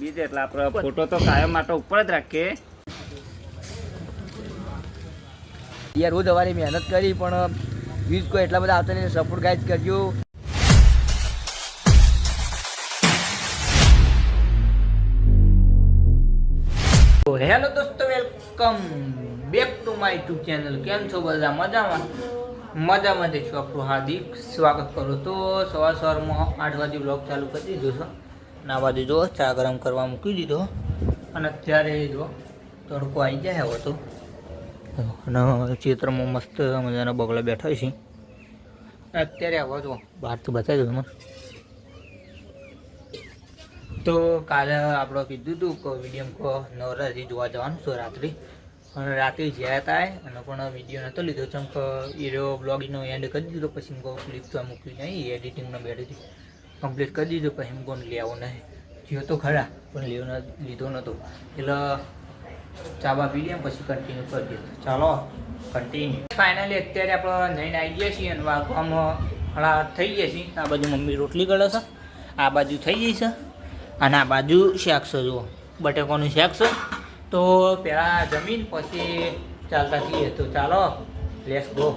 બીજ એટલે આપણે ફોટો તો કાયમ માટે ઉપર જ રાખીએ યાર. રોજ સવારે મહેનત કરી પણ વ્યૂઝ કોઈ એટલા બધા આવતા નહીં. સપોર્ટ ગાઈડ કરજો. હેલો દોસ્તો, welcome back to my YouTube channel. કેમ છો બધા? મજામાં? મજામાં જ છું. આપણું હાર્દિક સ્વાગત કરું. તો સવારમાં 8 વાગે બ્લોગ ચાલુ કરી દીધો છે. ના બાજુ જો ચા ગરમ કરવા મૂકી દીધો અને અત્યારે જો તડકો આવી જાય હવે તો. અને ચિત્રમાં મસ્ત મજાના બગલા બેઠા છે અત્યારે. હવે જો બહારથી બતાવી દઉં મને. તો કાલે આપણે કીધું હતું કે વિડીયો નવરાત્રી જોવા જવાનું છે રાત્રે. અને રાત્રે જ્યાં હતા અને પણ વિડીયો નહોતો લીધો ચમ કે એરો બ્લોગનો એન્ડ કરી દીધો. પછી કહું ક્લિપ તો મૂકી નહીં, એડિટિંગનો બેડિટિંગ કમ્પ્લીટ કરી દીધું. પછી કોણ લેવો નહીં. જ્યો તો ખરા પણ લીધો નહોતો. એટલે ચાબા પી લઈએ પછી કન્ટિન્યુ કરી દીધું. ચાલો કન્ટિન્યુ. ફાઇનલી અત્યારે આપણે નહીં આવી ગયા છીએ અને વાગવામાં હળા થઈ ગયા છીએ. આ બાજુ મમ્મી રોટલી કરે છે, આ બાજુ થઈ ગઈ છે અને આ બાજુ શેક છે. જુઓ બટેકાનું શેક છે. તો પહેલાં જમીન પછી ચાલતા જઈએ. તો ચાલો લેટ્સ ગો.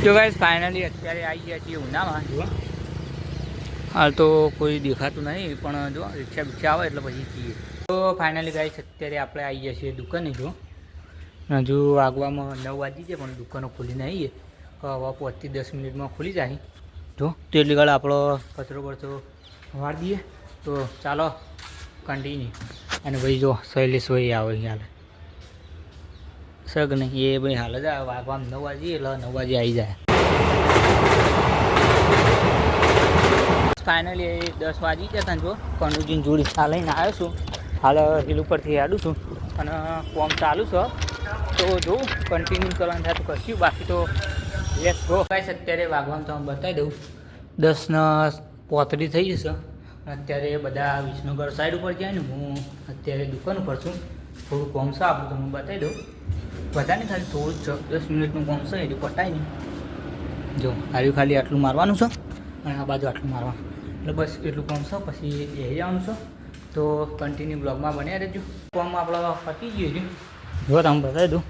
જો ગાઈસ ફાઇનલી અત્યારે આવી ગયા છીએ ઉનામાં. જો હાલ તો કોઈ દેખાતું નહીં પણ જો રિક્ષા બિક્ષા આવે એટલે પછી જઈએ. તો ફાઇનલી ગાઈસ અત્યારે આપણે આવી ગયા છીએ દુકાને. જો હજુ વાગવામાં 9 વાગી છે પણ દુકાનો ખુલીને આવીએ. હવે 5 થી 10 મિનિટમાં ખુલી જાય. જો તો એટલી ગાળ આપણો કચરો બચરો વાળ દઈએ. તો ચાલો કન્ટિન્યુ. અને ભાઈ જો શૈલેષ ભાઈ આવે હાલ સગ નહીં એ ભાઈ હાલ જ વાગવામાં 9 વાગે એટલે 9 વાગે આવી જાય. ફાઇનલી 10 વાગી જતા જો કનુજીની જોડી ચા લઈને આવ્યો છું. હાલ હિલ ઉપરથી આડું છું અને કોમ ચાલુ છે. તો જોઉં કન્ટિન્યુ કરવાનું થાય તો કરશું, બાકી તો લેટ્સ ગો. ગાઈસ અત્યારે વાગવાનું તો બતાવી દઉં 10:35 થઈ જશે. અત્યારે બધા વિસનગર સાઈડ ઉપર જાય ને હું અત્યારે દુકાન ઉપર છું. થોડું કોમ છે આપણું તમને બતાવી દઉં. બધાને ખાલી થોડું 10 મિનિટનું કોમ છે એટલે પટાય નહીં. જો આવ્યું ખાલી આટલું મારવાનું છે અને આ બાજુ આટલું મારવાનું એટલે બસ એટલું કોમ છે. પછી એ જવાનું છે. તો કન્ટિન્યુ બ્લોગમાં બન્યા રહેજો. કોમ આપણો પતી ગયું છે. જો તમે બતાવી દઉં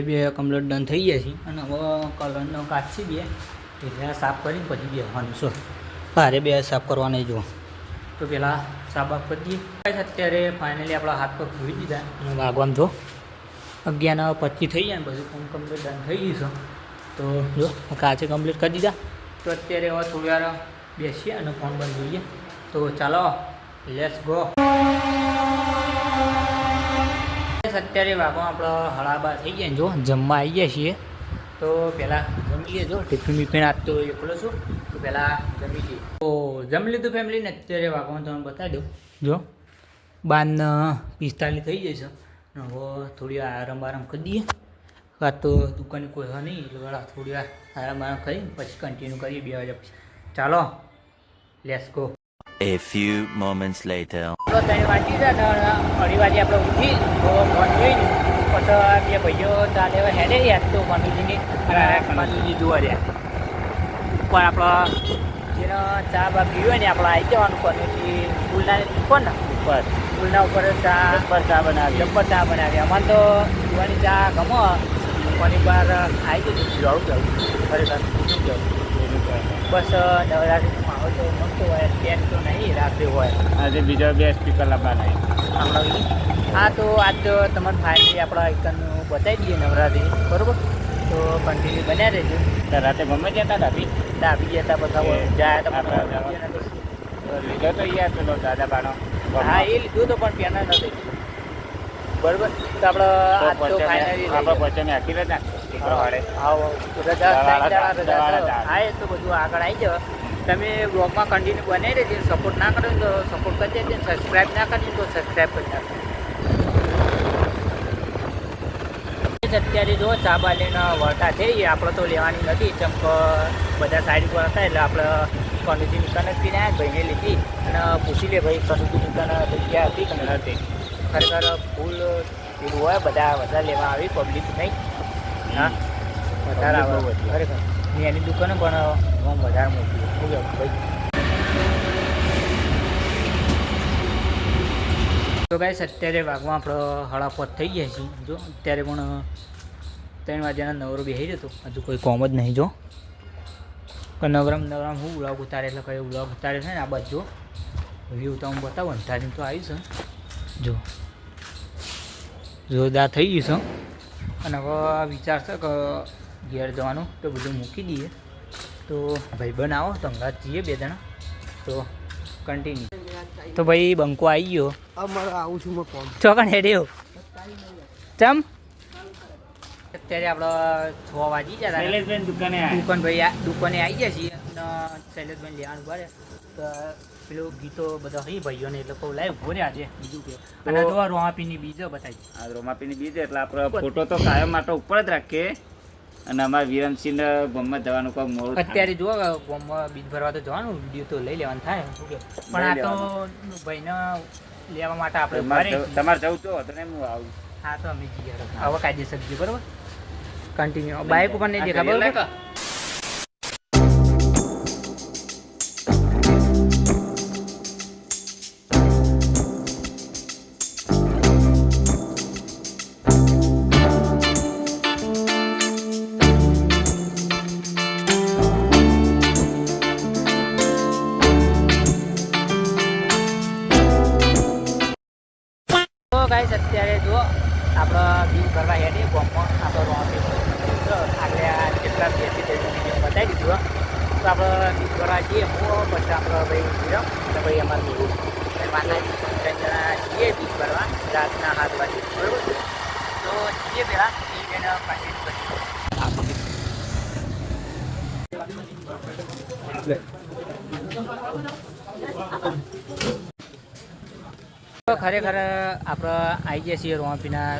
બે કમ્પ્લીટ ડન થઈ ગયા છે. અને હવે કલરનો કાચ છે 2 એટલે સાફ કરીને પછી બેસવાનું છે. ભારે 2 સાફ કરવા નહીં. જુઓ તો પહેલાં સાફ બાફ કરી દઈએ. અત્યારે ફાઇનલી આપણા હાથ પર ધોઈ દીધા અને વાગવાનું જો 11:25 થઈ જાય ને બધું કોમ કમ્પ્લીટ ડન થઈ ગયું છે. તો જો કાચે કમ્પ્લીટ કરી દીધા. તો અત્યારે હવે થોડી વાર બેસીએ અને ફોન બંધ જોઈએ. તો ચાલો લેટ્સ ગો. અત્યારે વાગવામાં આપણે 12:30 થઈ ગયા. જો જમવા આવી ગયા છીએ. તો પહેલાં જમી લઈએ. જો ટિફિન બિફિન આજ તો એકલો છું તો પહેલાં જમી લઈએ. તો જમી લીધું ફેમિલીને. અત્યારે વાગવાનું તમને બતાવી દઉં. જો 12:45 થઈ જાય છે. હવે થોડી વાર આરામ કરી દઈએ. કાં તો દુકાને કોઈ હોય નહીં એટલે વળા થોડી વાર આરામ કરીને પછી કન્ટિન્યુ કરીએ 2 વાગ્યા પછી. ચાલો let's go. A few moments later. 3 વાગી ગયા. 2:30 વાગે આપણે ઉઠી તો ફોન જોઈને પછી 2 ભાઈઓ ચા લેવા હેડે યાદ તો કનુજી જોવા રહ્યા. પણ આપણે જેનો ચા બા પીવી હોય ને આપણે આવી જવાનું. કનુજી સ્કૂલના ઉપર ને ઉપર સ્કૂલના ઉપર ચા બનાવી અમારે તો પીવાની ચા ગમો. કોની પર આવી જવું જવું ખરેખર જવું. બસ નવરાત્રિનો માહોલ તો મસ્ત હોય. બેસ તો નહીં રાત્રે હોય. આજે બીજા 2 સ્પીકર લાવવાના આપણે હા. તો આજ તો તમને ફાઇનલી આપણા એકનું બતાવી દઈએ નવરાત્રિ બરાબર. તો કન્ટિન્યુ બન્યા રહેજો. રાતે ગમે જતા ડાબી જતા બધા જાય તો લીધો તો યાર પેલો દાદા બાનો. હા એ લીધું તો પણ પેના નથી બરાબર. તો આપણે વચન આખી રજા હા એ તો બધું આગળ આવી જાવ. તમે બ્લોગમાં કન્ટિન્યુ બનાવી રહેજો. સપોર્ટ ના કરો તો સપોર્ટ કરી દેજો. સબસ્ક્રાઈબ ના કરી તો સબસ્ક્રાઈબ કરી નાખો. અત્યારે જો ચા બાલીને વળતા થઈ આપણે તો લેવાની નથી કેમ કે બધા સાઈડ ઉપર હતા એટલે આપણે કનુજી દુકાન જ પીને આવ્યા ભાઈને લીધી અને પૂછી લે ભાઈ કનુજી દુકાન જગ્યા હતી કે નથી. ખરેખર ફૂલ એવું હોય બધા વધારે લેવા આવી પબ્લિક નહીં. હા વધારે આવે ખરેખર એની દુકાને પણ વધારે મોટી શું કહેવું ભાઈ. તો ગાઈસ અત્યારે વાગવા આપણો 5:30 થઈ ગયા છીએ. જો અત્યારે પણ 3 વાગ્યાનો નવરો બેસી જતો હજુ કોઈ કોમ જ નહીં. જો નવરામ હું વ્લોગ ઉતારે એટલે કયો વ્લોગ ઉતારે છે ને આ બાજુ વ્યૂ તો હું બતાવું અંધારી તો આવી છે. જો જોરદાર થઈ ગયું છે અને હવે વિચાર છે કે ઘેર જવાનું તો બધું મૂકી દઈએ તો ભાઈબંધ આવો તો અંગાત જઈએ 2 જણા તો કન્ટિન્યુ. તો ભાઈ બંકો આવી ગયો. આવું છું ચોકણ હેડ્યો ચમ અત્યારે આપણે 6 વાગી ગયા શૈલેષભાઈ દુકાને દુકાને આવી ગયા છીએ અને શૈલેષભાઈ લેવાનું ભરે તો પેલો ગીતો બધા અહીં ભાઈઓને એટલે કહું લાઈવ ભોરે આજે બીજું કે અને તો રોમાપીની બીજો બતાવી. આ રોમાપીની બીજ એટલે આપણે ફોટો તો કાયમ માટે ઉપર જ રાખીએ અને અમારા વિરમસિંહ ગામમાં જવાનું કોઈ મોડું અત્યારે જો ગામમાં બીજ ભરવા તો જવાનું વિડીયો તો લઈ લેવાનું થાય શું કે પણ આ તો ભાઈને લેવા માટે આપણે તમારે જવું તો હતો ને હું આવું. હા તો અમે જઈએ હવે કાયદેસર જઈએ બરાબર કન્ટિન્યુ બાઇક ઉપર નહીં દેખા બરાબર. ગાઈસ અત્યારે જો આપણે બીજ ભરવા હેડે ગામમાં આપણે રોમાપી આગળ જેટલા બેસી વિડીયો બતાવી દીધું તો આપણે બીજ ભરવા જઈએ હું પછી આપણે ભાઈ વિરમ અને ભાઈ અમારે બીજું વાના 3 જણા જઈએ બીજ ભરવા રાતના 7 વાગે બરાબર. તો જઈએ પહેલાં એને કન્ટિન્યુ કરીએ. ખરેખર આપણે આવી ગયા છીએ રોમાપીના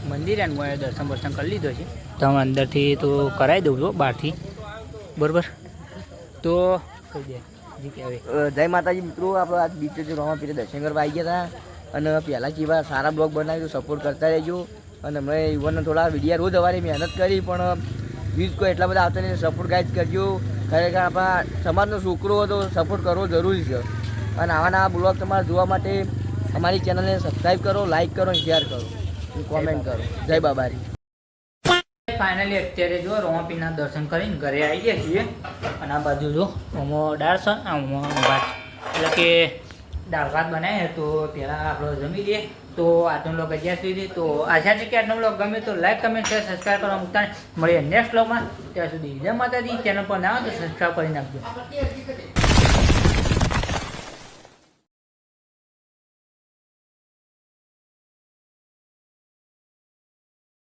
મંદિરે અને મેં દર્શન કરી લીધો છે તો હું અંદરથી તો કરાવી દઉં છું બહારથી બરાબર. તો કહી દે જી કહેવાય. જય માતાજી મિત્રો, આપણે આજ બીચ રોમાપીરે દર્શન કરવા આવી ગયા હતા અને પહેલાં કેવા સારા બ્લોગ બનાવ્યું સપોર્ટ કરતા રહેજો. અને મેં ઇવનને થોડા વિડીયા રોજ અમારી મહેનત કરી પણ વ્યૂઝ કોઈ એટલા બધા આવતા નહીં. સપોર્ટ ગાઈડ કરજો. ખરેખર આપણા સમાજનો છોકરો હતો સપોર્ટ કરવો જરૂરી છે અને આવા નવા બ્લોગ તમારે જોવા માટે અમારી ચેનલને સબસ્ક્રાઈબ કરો, લાઈક કરો, શેર કરો, કોમેન્ટ કરો. જય બાબારી. ફાઇનલી અત્યારે જો રોમાપીના દર્શન કરીને ઘરે આવી ગયા છીએ અને આ બાજુ જો આમાં દાળ છે આમાં ભાત એટલે કે દાળ ભાત બનાવીએ તો પહેલાં આપણે જમી લઈએ. તો આજનો બ્લોગ અત્યાર સુધી તો આશા છે કે આજનો બ્લોગ ગમે તો લાઈક કમેન્ટ શેર સબસ્ક્રાઈબ કરવા મૂકતા મળીએ નેક્સ્ટ બ્લોગમાં. ત્યાં સુધી જય માતાજી. ચેનલ પર ના આવે તો સબસ્ક્રાઈબ કરી નાખજો.